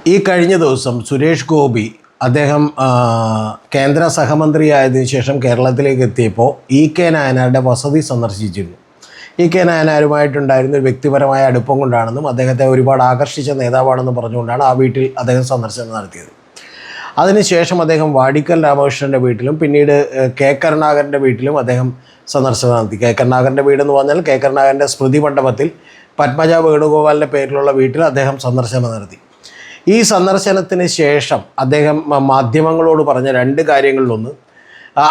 ഈ കഴിഞ്ഞ ദിവസം സുരേഷ് ഗോപി അദ്ദേഹം കേന്ദ്ര സഹമന്ത്രിയായതിനു ശേഷം കേരളത്തിലേക്ക് എത്തിയപ്പോൾ കെ നായനാരുടെ വസതി സന്ദർശിച്ചിരുന്നു. കെ നായനാരുമായിട്ടുണ്ടായിരുന്ന ഒരു വ്യക്തിപരമായ അടുപ്പം കൊണ്ടാണെന്നും അദ്ദേഹത്തെ ഒരുപാട് ആകർഷിച്ച നേതാവാണെന്നും പറഞ്ഞുകൊണ്ടാണ് ആ വീട്ടിൽ അദ്ദേഹം സന്ദർശനം നടത്തിയത്. അതിനുശേഷം അദ്ദേഹം വാടിക്കൽ രാമകൃഷ്ണൻ്റെ വീട്ടിലും പിന്നീട് കെ കരുണാകരൻ്റെ വീട്ടിലും അദ്ദേഹം സന്ദർശനം നടത്തി. കെ കരുണാകരൻ്റെ വീടെന്ന് പറഞ്ഞാൽ കെ കരുണാകരൻ്റെ സ്മൃതി മണ്ഡപത്തിൽ പത്മജ വേണുഗോപാലിൻ്റെ പേരിലുള്ള വീട്ടിൽ അദ്ദേഹം സന്ദർശനം നടത്തി. ഈ സന്ദർശനത്തിന് ശേഷം അദ്ദേഹം മാധ്യമങ്ങളോട് പറഞ്ഞ രണ്ട് കാര്യങ്ങളിലൊന്ന്,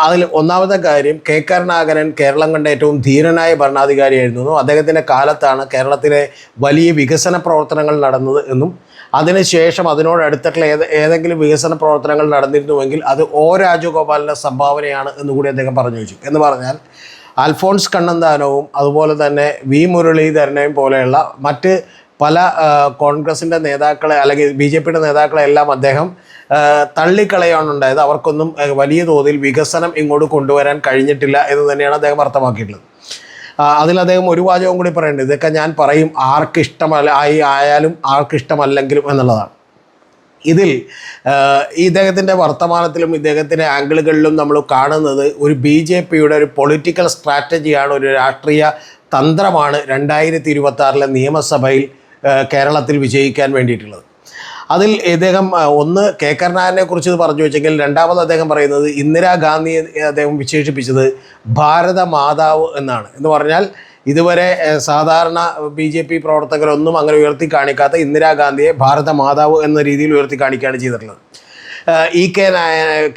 അതിൽ ഒന്നാമത്തെ കാര്യം കെ കരുണാകരൻ കേരളം കണ്ട ഏറ്റവും ധീരനായ ഭരണാധികാരിയായിരുന്നു. അദ്ദേഹത്തിൻ്റെ കാലത്താണ് കേരളത്തിലെ വലിയ വികസന പ്രവർത്തനങ്ങൾ നടന്നത് എന്നും അതിനുശേഷം അതിനോടടുത്തിട്ടുള്ള ഏതെങ്കിലും വികസന പ്രവർത്തനങ്ങൾ നടന്നിരുന്നുവെങ്കിൽ അത് രാജഗോപാലിൻ്റെ സംഭാവനയാണ് എന്നുകൂടി അദ്ദേഹം പറഞ്ഞു വെച്ചു. എന്ന് പറഞ്ഞാൽ അൽഫോൺസ് കണ്ണന്താനവും അതുപോലെ തന്നെ വി മുരളീധരനെയും പോലെയുള്ള മറ്റ് പല കോൺഗ്രസിൻ്റെ നേതാക്കളെ അല്ലെങ്കിൽ BJPയുടെ നേതാക്കളെ എല്ലാം അദ്ദേഹം തള്ളിക്കളയാണുണ്ടായത്. അവർക്കൊന്നും വലിയ തോതിൽ വികസനം ഇങ്ങോട്ട് കൊണ്ടുവരാൻ കഴിഞ്ഞിട്ടില്ല എന്ന് തന്നെയാണ് അദ്ദേഹം അർത്ഥമാക്കിയിട്ടുള്ളത്. അതിൽ അദ്ദേഹം ഒരു വാചകം കൂടി പറയേണ്ടത്, ഇതൊക്കെ ഞാൻ പറയും ആയാലും ആർക്കിഷ്ടമല്ലെങ്കിലും എന്നുള്ളതാണ്. ഇതിൽ ഇദ്ദേഹത്തിൻ്റെ വർത്തമാനത്തിലും ഇദ്ദേഹത്തിൻ്റെ ആംഗിളുകളിലും നമ്മൾ കാണുന്നത് ഒരു BJPയുടെ ഒരു പൊളിറ്റിക്കൽ സ്ട്രാറ്റജിയാണ്, ഒരു രാഷ്ട്രീയ തന്ത്രമാണ് 2026 നിയമസഭയിൽ കേരളത്തിൽ വിജയിക്കാൻ വേണ്ടിയിട്ടുള്ളത്. അതിൽ ഇദ്ദേഹം ഒന്ന് കെ കരുണാകരനെ കുറിച്ച് പറഞ്ഞു വെച്ചെങ്കിൽ, രണ്ടാമത് അദ്ദേഹം പറയുന്നത് ഇന്ദിരാഗാന്ധിയെ അദ്ദേഹം വിശേഷിപ്പിച്ചത് ഭാരത മാതാവ് എന്നാണ്. എന്ന് പറഞ്ഞാൽ ഇതുവരെ സാധാരണ BJP പ്രവർത്തകരൊന്നും അങ്ങനെ ഉയർത്തി കാണിക്കാത്ത ഇന്ദിരാഗാന്ധിയെ ഭാരത മാതാവ് എന്ന രീതിയിൽ ഉയർത്തി കാണിക്കുകയാണ് ചെയ്തിട്ടുള്ളത്.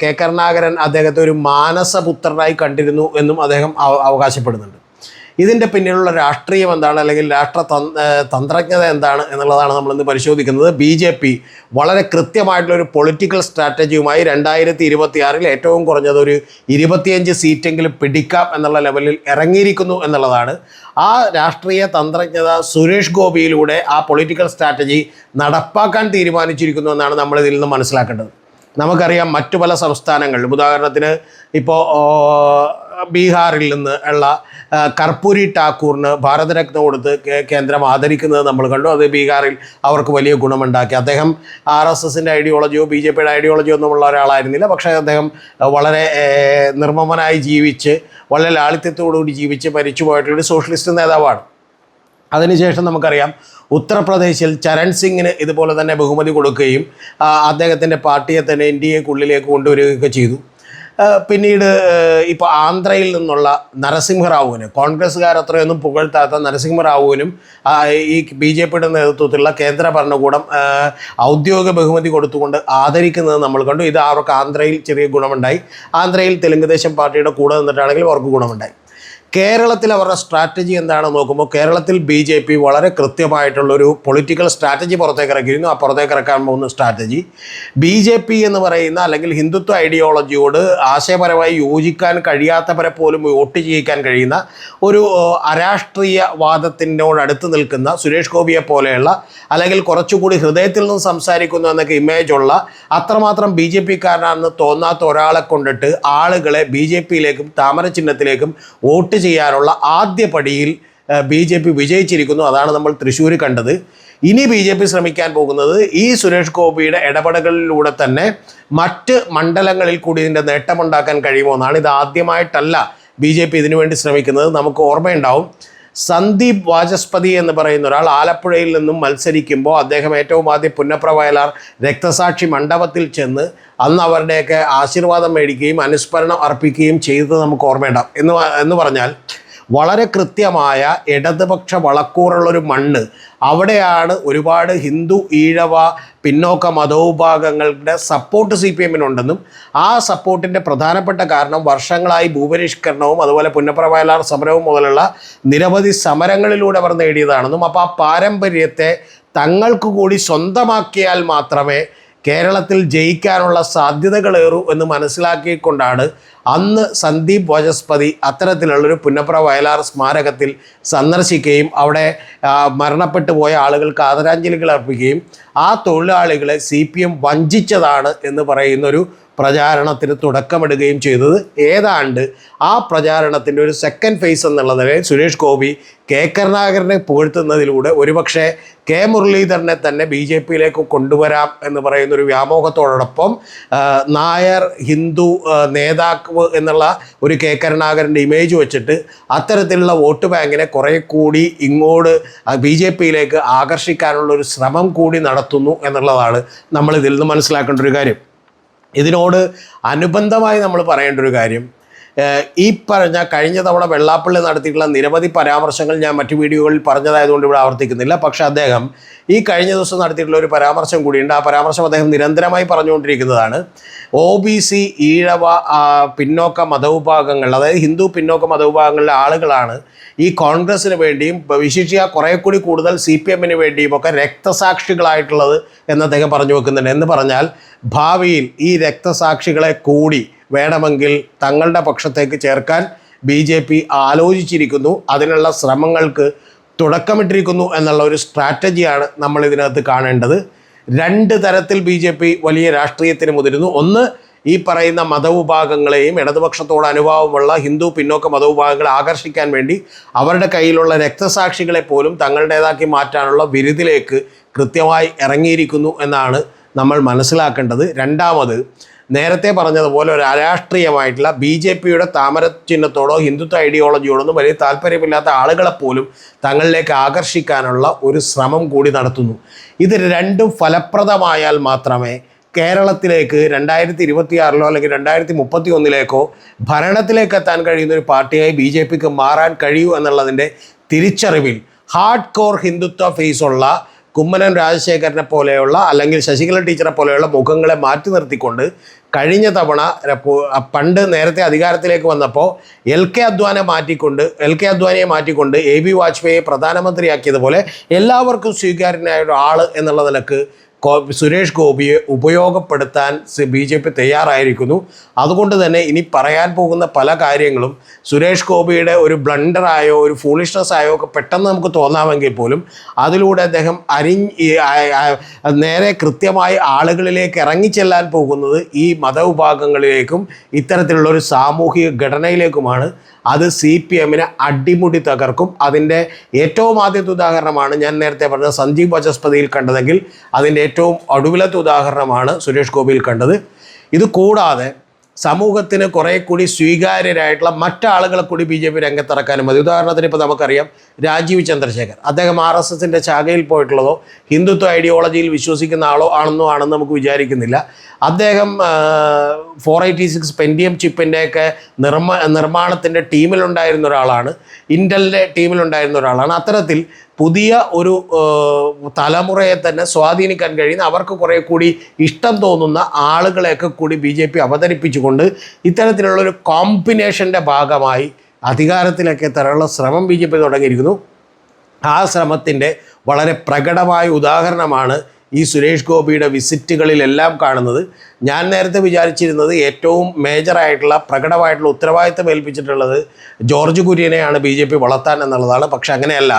കെ കരുണാകരൻ അദ്ദേഹത്തെ ഒരു മാനസപുത്രനായി കണ്ടിരുന്നു എന്നും അദ്ദേഹം അവകാശപ്പെടുന്നുണ്ട്. ഇതിൻ്റെ പിന്നിലുള്ള രാഷ്ട്രീയം എന്താണ്, അല്ലെങ്കിൽ തന്ത്രജ്ഞത എന്താണ് എന്നുള്ളതാണ് നമ്മളിന്ന് പരിശോധിക്കുന്നത്. BJP വളരെ കൃത്യമായിട്ടുള്ളൊരു പൊളിറ്റിക്കൽ സ്ട്രാറ്റജിയുമായി 2026 ഏറ്റവും കുറഞ്ഞത് ഒരു 25 സീറ്റെങ്കിലും പിടിക്കാം എന്നുള്ള ലെവലിൽ ഇറങ്ങിയിരിക്കുന്നു എന്നുള്ളതാണ്. ആ രാഷ്ട്രീയ തന്ത്രജ്ഞത സുരേഷ് ഗോപിയിലൂടെ ആ പൊളിറ്റിക്കൽ സ്ട്രാറ്റജി നടപ്പാക്കാൻ തീരുമാനിച്ചിരിക്കുന്നു എന്നാണ് നമ്മളിതിൽ നിന്ന് മനസ്സിലാക്കേണ്ടത്. നമുക്കറിയാം മറ്റു പല സംസ്ഥാനങ്ങളിലും, ഉദാഹരണത്തിന് ഇപ്പോൾ ബീഹാറിൽ നിന്ന് ഉള്ള കർപ്പൂരി ടാക്കൂറിന് ഭാരതരത്ന കൊടുത്ത് കേന്ദ്രം ആദരിക്കുന്നത് നമ്മൾ കണ്ടു. അത് ബീഹാറിൽ അവർക്ക് വലിയ ഗുണമുണ്ടാക്കി. അദ്ദേഹം RSSൻ്റെ ഐഡിയോളജിയോ BJPയുടെ ഐഡിയോളജിയോ ഒന്നുമുള്ള ഒരാളായിരുന്നില്ല. പക്ഷേ അദ്ദേഹം വളരെ നിർമ്മമനായി ജീവിച്ച് വളരെ ലാളിത്യത്തോടുകൂടി ജീവിച്ച് മരിച്ചു പോയിട്ടുള്ളൊരു സോഷ്യലിസ്റ്റ് നേതാവാണ്. അതിനുശേഷം നമുക്കറിയാം ഉത്തർപ്രദേശിൽ ചരൺ സിംഗിന് ഇതുപോലെ തന്നെ ബഹുമതി കൊടുക്കുകയും അദ്ദേഹത്തിൻ്റെ പാർട്ടിയെ തന്നെ NDAക്കുള്ളിലേക്ക് കൊണ്ടുവരികയൊക്കെ ചെയ്തു. പിന്നീട് ഇപ്പോൾ ആന്ധ്രയിൽ നിന്നുള്ള നരസിംഹറാവുവിന്, കോൺഗ്രസ്സുകാർ അത്രയൊന്നും പുകഴ്ത്താത്ത നരസിംഹറാവുവിനും ഈ BJPയുടെ നേതൃത്വത്തിലുള്ള കേന്ദ്ര ഭരണകൂടം ഔദ്യോഗിക ബഹുമതി കൊടുത്തുകൊണ്ട് ആദരിക്കുന്നത് നമ്മൾ കണ്ടു. ഇത് അവർക്ക് ആന്ധ്രയിൽ ചെറിയ ഗുണമുണ്ടായി. ആന്ധ്രയിൽ തെലുങ്കുദേശം പാർട്ടിയുടെ കൂടെ നിന്നിട്ടാണെങ്കിൽ അവർക്ക് ഗുണമുണ്ടായി. കേരളത്തിൽ അവരുടെ സ്ട്രാറ്റജി എന്താണെന്ന് നോക്കുമ്പോൾ കേരളത്തിൽ BJP വളരെ കൃത്യമായിട്ടുള്ളൊരു പൊളിറ്റിക്കൽ സ്ട്രാറ്റജി പുറത്തേക്ക് ഇറക്കിയിരുന്നു. ആ പുറത്തേക്ക് ഇറക്കാൻ പോകുന്ന സ്ട്രാറ്റജി BJP എന്ന് പറയുന്ന അല്ലെങ്കിൽ ഹിന്ദുത്വ ഐഡിയോളജിയോട് ആശയപരമായി യോജിക്കാൻ കഴിയാത്തവരെ പോലും വോട്ട് ചെയ്യിക്കാൻ കഴിയുന്ന ഒരു അരാഷ്ട്രീയവാദത്തിനോടടുത്ത് നിൽക്കുന്ന സുരേഷ് ഗോപിയെ പോലെയുള്ള, അല്ലെങ്കിൽ കുറച്ചുകൂടി ഹൃദയത്തിൽ നിന്ന് സംസാരിക്കുന്നു എന്നൊക്കെ ഇമേജുള്ള, അത്രമാത്രം BJPക്കാരനാണെന്ന് തോന്നാത്ത ഒരാളെ കൊണ്ടിട്ട് ആളുകളെ BJPയിലേക്കും താമര ചിഹ്നത്തിലേക്കും വോട്ട് ചെയ്യാനുള്ള ആദ്യ പടിയിൽ BJP വിജയിച്ചിരിക്കുന്നു. അതാണ് നമ്മൾ തൃശ്ശൂർ കണ്ടത്. ഇനി BJP ശ്രമിക്കാൻ പോകുന്നത് ഈ സുരേഷ് ഗോപിയുടെ ഇടപെടലുകളിലൂടെ തന്നെ മറ്റ് മണ്ഡലങ്ങളിൽ കൂടി ഇതിൻ്റെ നേട്ടമുണ്ടാക്കാൻ കഴിയുമോ എന്നാണ്. ഇത് ആദ്യമായിട്ടല്ല BJP ഇതിനുവേണ്ടി ശ്രമിക്കുന്നത്. നമുക്ക് ഓർമ്മയുണ്ടാവും, സന്ദീപ് വാചസ്പതി എന്ന് പറയുന്ന ഒരാൾ ആലപ്പുഴയിൽ നിന്നും മത്സരിക്കുമ്പോൾ അദ്ദേഹം ഏറ്റവും ആദ്യം പുന്നപ്ര വയലാർ രക്തസാക്ഷി മണ്ഡപത്തിൽ ചെന്ന് അന്ന് അവരുടെയൊക്കെ ആശീർവാദം മേടിക്കുകയും അനുസ്മരണം അർപ്പിക്കുകയും ചെയ്തത് നമുക്ക് ഓർമ്മയുണ്ടാവും. എന്ന് പറഞ്ഞാൽ വളരെ കൃത്യമായ ഇടതുപക്ഷ വളക്കൂറുള്ളൊരു മണ്ണ്. അവിടെയാണ് ഒരുപാട് ഹിന്ദു, ഈഴവ, പിന്നോക്ക മതവിഭാഗങ്ങളുടെ സപ്പോർട്ട് CPMനുണ്ടെന്നും ആ സപ്പോർട്ടിൻ്റെ പ്രധാനപ്പെട്ട കാരണം വർഷങ്ങളായി ഭൂപരിഷ്കരണവും അതുപോലെ പുന്നപ്ര വയലാർ സമരവും മുതലുള്ള നിരവധി സമരങ്ങളിലൂടെ അവർ നേടിയതാണെന്നും അപ്പോൾ ആ പാരമ്പര്യത്തെ തങ്ങൾക്ക് കൂടി സ്വന്തമാക്കിയാൽ മാത്രമേ കേരളത്തിൽ ജയിക്കാനുള്ള സാധ്യതകളേറൂ എന്ന് മനസ്സിലാക്കിക്കൊണ്ടാണ് അന്ന് സന്ദീപ് വാചസ്പതി അത്തരത്തിലുള്ളൊരു പുന്നപ്ര വയലാർ സ്മാരകത്തിൽ സന്ദർശിക്കുകയും അവിടെ മരണപ്പെട്ടു പോയ ആളുകൾക്ക് ആദരാഞ്ജലികൾ അർപ്പിക്കുകയും ആ തൊഴിലാളികളെ CPM വഞ്ചിച്ചതാണ് എന്ന് പറയുന്നൊരു പ്രചാരണത്തിന് തുടക്കമിടുകയും ചെയ്തത്. ഏതാണ്ട് ആ പ്രചാരണത്തിൻ്റെ ഒരു സെക്കൻഡ് ഫേസ് എന്നുള്ള നിലയിൽ സുരേഷ് ഗോപി കെ കരുണാകരനെ പുകഴ്ത്തുന്നതിലൂടെ ഒരുപക്ഷെ കെ മുരളീധരനെ തന്നെ ബി ജെ പിയിലേക്ക് കൊണ്ടുവരാം എന്ന് പറയുന്നൊരു വ്യാമോഹത്തോടൊപ്പം നായർ ഹിന്ദു നേതാവ് എന്നുള്ള ഒരു കെ കരുണാകരൻ്റെ ഇമേജ് വെച്ചിട്ട് അത്തരത്തിലുള്ള വോട്ട് ബാങ്കിനെ കുറേ കൂടി ഇങ്ങോട്ട് ബി ജെ പിയിലേക്ക് ആകർഷിക്കാനുള്ള ഒരു ശ്രമം കൂടി നടത്തുന്നു എന്നുള്ളതാണ് നമ്മൾ ഇതിൽ നിന്ന് മനസ്സിലാക്കേണ്ട ഒരു കാര്യം. ഇതിനോട് അനുബന്ധമായി നമ്മൾ പറയേണ്ട ഒരു കാര്യം, ഈ പറഞ്ഞ കഴിഞ്ഞ തവണ വെള്ളാപ്പള്ളി നടത്തിയിട്ടുള്ള നിരവധി പരാമർശങ്ങൾ ഞാൻ മറ്റു വീഡിയോകളിൽ പറഞ്ഞതായതുകൊണ്ട് ഇവിടെ ആവർത്തിക്കുന്നില്ല. പക്ഷേ അദ്ദേഹം ഈ കഴിഞ്ഞ ദിവസം നടത്തിയിട്ടുള്ള ഒരു പരാമർശം കൂടിയുണ്ട്. ആ പരാമർശം അദ്ദേഹം നിരന്തരമായി പറഞ്ഞുകൊണ്ടിരിക്കുന്നതാണ്. OBC ഈഴവ പിന്നോക്ക മതവിഭാഗങ്ങൾ, അതായത് ഹിന്ദു പിന്നോക്ക മതവിഭാഗങ്ങളിലെ ആളുകളാണ് ഈ കോൺഗ്രസ്സിന് വേണ്ടിയും വിശിഷ്യ കുറേ കൂടി കൂടുതൽ CPM-ന് വേണ്ടിയും ഒക്കെ രക്തസാക്ഷികളായിട്ടുള്ളത് എന്ന് അദ്ദേഹം പറഞ്ഞു വെക്കുന്നുണ്ട്. എന്ന് പറഞ്ഞാൽ ഭാവിയിൽ ഈ രക്തസാക്ഷികളെ കൂടി വേണമെങ്കിൽ തങ്ങളുടെ പക്ഷത്തേക്ക് ചേർക്കാൻ BJP ആലോചിച്ചിരിക്കുന്നു, അതിനുള്ള ശ്രമങ്ങൾക്ക് തുടക്കമിട്ടിരിക്കുന്നു എന്നുള്ള ഒരു സ്ട്രാറ്റജിയാണ് നമ്മൾ ഇതിനകത്ത് കാണേണ്ടത്. രണ്ട് തരത്തിൽ BJP വലിയ രാഷ്ട്രീയത്തിന് മുതിരുന്നു. ഒന്ന്, ഈ പറയുന്ന മതവിഭാഗങ്ങളെയും ഇടതുപക്ഷത്തോട് അനുഭാവമുള്ള ഹിന്ദു പിന്നോക്ക മതവിഭാഗങ്ങളെ ആകർഷിക്കാൻ വേണ്ടി അവരുടെ കയ്യിലുള്ള രക്തസാക്ഷികളെ പോലും തങ്ങളുടേതാക്കി മാറ്റാനുള്ള വിരുദിലേക്ക് കൃത്യമായി ഇറങ്ങിയിരിക്കുന്നു എന്നാണ് നമ്മൾ മനസ്സിലാക്കേണ്ടത്. രണ്ടാമത്, നേരത്തെ പറഞ്ഞതുപോലെ ഒരു അരാഷ്ട്രീയമായിട്ടുള്ള BJPയുടെ താമര ചിഹ്നത്തോടോ ഹിന്ദുത്വ ഐഡിയോളജിയോടൊന്നും വലിയ താല്പര്യമില്ലാത്ത ആളുകളെപ്പോലും തങ്ങളിലേക്ക് ആകർഷിക്കാനുള്ള ഒരു ശ്രമം കൂടി നടത്തുന്നു. ഇത് രണ്ടും ഫലപ്രദമായാൽ മാത്രമേ കേരളത്തിലേക്ക് 2026 അല്ലെങ്കിൽ 2031 ഭരണത്തിലേക്ക് എത്താൻ കഴിയുന്ന ഒരു പാർട്ടിയായി BJPക്ക് മാറാൻ കഴിയൂ എന്നുള്ളതിൻ്റെ തിരിച്ചറിവിൽ ഹാർഡ് കോർ ഹിന്ദുത്വ ഫേസുള്ള കുമ്മനം രാജശേഖരനെ പോലെയുള്ള അല്ലെങ്കിൽ ശശികല ടീച്ചറെ പോലെയുള്ള മുഖങ്ങളെ മാറ്റി നിർത്തിക്കൊണ്ട് കഴിഞ്ഞ തവണ പണ്ട് നേരത്തെ അധികാരത്തിലേക്ക് വന്നപ്പോൾ എൽ കെ അദ്വാനിയെ മാറ്റിക്കൊണ്ട് AB വാജ്പേയിയെ പ്രധാനമന്ത്രിയാക്കിയതുപോലെ എല്ലാവർക്കും സ്വീകാര്യനായ ഒരാൾ എന്നുള്ള നിലക്ക് സുരേഷ് ഗോപിയെ ഉപയോഗപ്പെടുത്താൻ BJP തയ്യാറായിരിക്കുന്നു. അതുകൊണ്ട് തന്നെ ഇനി പറയാൻ പോകുന്ന പല കാര്യങ്ങളും സുരേഷ് ഗോപിയുടെ ഒരു ബ്ലണ്ടറായോ ഒരു ഫൂളിഷ്നെസ് ആയോ ഒക്കെ പെട്ടെന്ന് നമുക്ക് തോന്നാമെങ്കിൽ പോലും അതിലൂടെ അദ്ദേഹം നേരെ കൃത്യമായി ആളുകളിലേക്ക് ഇറങ്ങിച്ചെല്ലാൻ പോകുന്നത് ഈ മതവിഭാഗങ്ങളിലേക്കും ഇത്തരത്തിലുള്ളൊരു സാമൂഹിക ഘടനയിലേക്കുമാണ്. അത് CPM-നെ അടിമുടി തകർക്കും. അതിൻ്റെ ഏറ്റവും ആദ്യത്തെ ഉദാഹരണമാണ് ഞാൻ നേരത്തെ പറഞ്ഞ സഞ്ജീവ് ബചസ്പതിയിൽ കണ്ടതെങ്കിൽ അതിൻ്റെ ഏറ്റവും ഒടുവിലത്തെ ഉദാഹരണമാണ് സുരേഷ് ഗോപിയിൽ കണ്ടത്. ഇത് കൂടാതെ സമൂഹത്തിന് കുറേ കൂടി സ്വീകാര്യരായിട്ടുള്ള മറ്റാളുകളെ കൂടി BJP രംഗത്തിറക്കാനും മതി. ഉദാഹരണത്തിന് ഇപ്പോൾ നമുക്കറിയാം രാജീവ് ചന്ദ്രശേഖർ, അദ്ദേഹം RSSൻ്റെ ശാഖയിൽ പോയിട്ടുള്ളതോ ഹിന്ദുത്വ ഐഡിയോളജിയിൽ വിശ്വസിക്കുന്ന ആണെന്ന് നമുക്ക് വിചാരിക്കുന്നില്ല. അദ്ദേഹം 486 പെൻറ്റിയം ചിപ്പിൻ്റെയൊക്കെ നിർമ്മാണത്തിൻ്റെ ടീമിലുണ്ടായിരുന്ന ഒരാളാണ്, ഇൻ്റലിൻ്റെ ടീമിലുണ്ടായിരുന്ന ഒരാളാണ്. അത്തരത്തിൽ പുതിയ ഒരു തലമുറയെ തന്നെ സ്വാധീനിക്കാൻ കഴിയുന്ന അവർക്ക് കുറേ കൂടി ഇഷ്ടം തോന്നുന്ന ആളുകളെയൊക്കെ കൂടി BJP അവതരിപ്പിച്ചുകൊണ്ട് ഇത്തരത്തിലുള്ളൊരു കോമ്പിനേഷൻ്റെ ഭാഗമായി അധികാരത്തിലേക്ക് എത്താനുള്ള ശ്രമം BJP തുടങ്ങിയിരിക്കുന്നു. ആ ശ്രമത്തിൻ്റെ വളരെ പ്രകടമായ ഉദാഹരണമാണ് ഈ സുരേഷ് ഗോപിയുടെ വിസിറ്റുകളിലെല്ലാം കാണുന്നത്. ഞാൻ നേരത്തെ വിചാരിച്ചിരുന്നത് ഏറ്റവും മേജറായിട്ടുള്ള പ്രകടമായിട്ടുള്ള ഉത്തരവാദിത്തം ഏൽപ്പിച്ചിട്ടുള്ളത് ജോർജ് കുര്യനെയാണ് BJP വളർത്താൻ എന്നുള്ളതാണ്. പക്ഷെ അങ്ങനെയല്ല.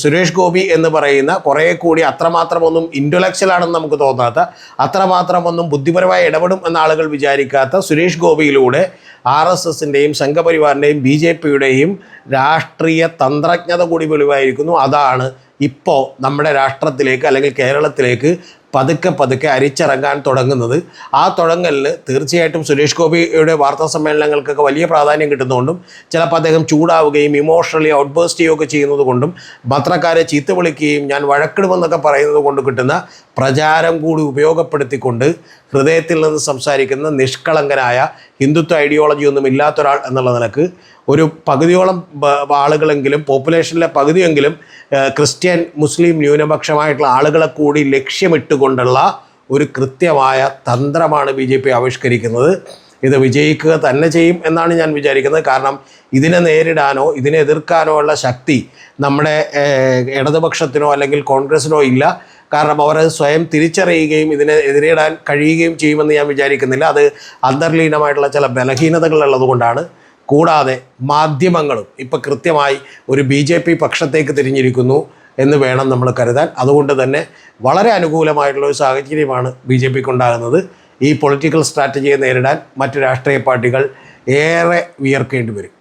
സുരേഷ് ഗോപി എന്ന് പറയുന്ന കുറേ കൂടി അത്രമാത്രമൊന്നും ഇൻ്റലക്ച്വലാണെന്ന് നമുക്ക് തോന്നാത്ത, അത്രമാത്രമൊന്നും ബുദ്ധിപരമായി ഇടപെടും എന്ന ആളുകൾ വിചാരിക്കാത്ത സുരേഷ് ഗോപിയിലൂടെ RSSൻ്റെയും സംഘപരിവാറിൻ്റെയും BJPയുടെയും രാഷ്ട്രീയ തന്ത്രജ്ഞത കൂടി വെളിവായിരിക്കുന്നു. അതാണ് ഇപ്പോൾ നമ്മുടെ രാഷ്ട്രത്തിലേക്ക് അല്ലെങ്കിൽ കേരളത്തിലേക്ക് പതുക്കെ അരിച്ചിറങ്ങാൻ തുടങ്ങുന്നത്. ആ തുടങ്ങലിന് തീർച്ചയായിട്ടും സുരേഷ് ഗോപിയുടെ വാർത്താ സമ്മേളനങ്ങൾക്കൊക്കെ വലിയ പ്രാധാന്യം കിട്ടുന്നതുകൊണ്ടും ചിലപ്പോൾ അദ്ദേഹം ചൂടാവുകയും ഇമോഷണലി ഔട്ട്ബേസ്റ്റ് ചെയ്യുകയൊക്കെ ചെയ്യുന്നത് കൊണ്ടും പത്രക്കാരെ ചീത്ത വിളിക്കുകയും ഞാൻ വഴക്കിടുമെന്നൊക്കെ പറയുന്നത് കൊണ്ട് കിട്ടുന്ന പ്രചാരം കൂടി ഉപയോഗപ്പെടുത്തിക്കൊണ്ട് ഹൃദയത്തിൽ നിന്ന് സംസാരിക്കുന്ന നിഷ്കളങ്കനായ ഹിന്ദുത്വ ഐഡിയോളജിയൊന്നും ഇല്ലാത്തൊരാൾ എന്നുള്ള നിലക്ക് ഒരു പകുതിയോളം ആളുകളെങ്കിലും പോപ്പുലേഷനിലെ പകുതിയെങ്കിലും ക്രിസ്ത്യൻ മുസ്ലിം ന്യൂനപക്ഷമായിട്ടുള്ള ആളുകളെ കൂടി ലക്ഷ്യമിട്ടുകൊണ്ടുള്ള ഒരു കൃത്യമായ തന്ത്രമാണ് BJP ആവിഷ്കരിക്കുന്നത്. ഇത് വിജയിക്കുക തന്നെ ചെയ്യും എന്നാണ് ഞാൻ വിചാരിക്കുന്നത്. കാരണം ഇതിനെ നേരിടാനോ ഇതിനെ എതിർക്കാനോ ഉള്ള ശക്തി നമ്മുടെ ഇടതുപക്ഷത്തിനോ അല്ലെങ്കിൽ കോൺഗ്രസിനോ ഇല്ല. കാരണം അവരത് സ്വയം തിരിച്ചറിയുകയും ഇതിനെ എതിരിടാൻ കഴിയുകയും ചെയ്യുമെന്ന് ഞാൻ വിചാരിക്കുന്നില്ല. അത് അന്തർലീനമായിട്ടുള്ള ചില ബലഹീനതകളുള്ളത് കൊണ്ടാണ്. കൂടാതെ മാധ്യമങ്ങളും ഇപ്പോൾ കൃത്യമായി ഒരു BJP പക്ഷത്തേക്ക് തിരിഞ്ഞിരിക്കുന്നു എന്ന് വേണം നമ്മൾ കരുതാൻ. അതുകൊണ്ട് തന്നെ വളരെ അനുകൂലമായിട്ടുള്ള ഒരു സാഹചര്യമാണ് BJPക്ക് ഉണ്ടാകുന്നത്. ഈ പൊളിറ്റിക്കൽ സ്ട്രാറ്റജിയെ നേരിടാൻ മറ്റു രാഷ്ട്രീയ പാർട്ടികൾ ഏറെ വിയർക്കേണ്ടി വരും.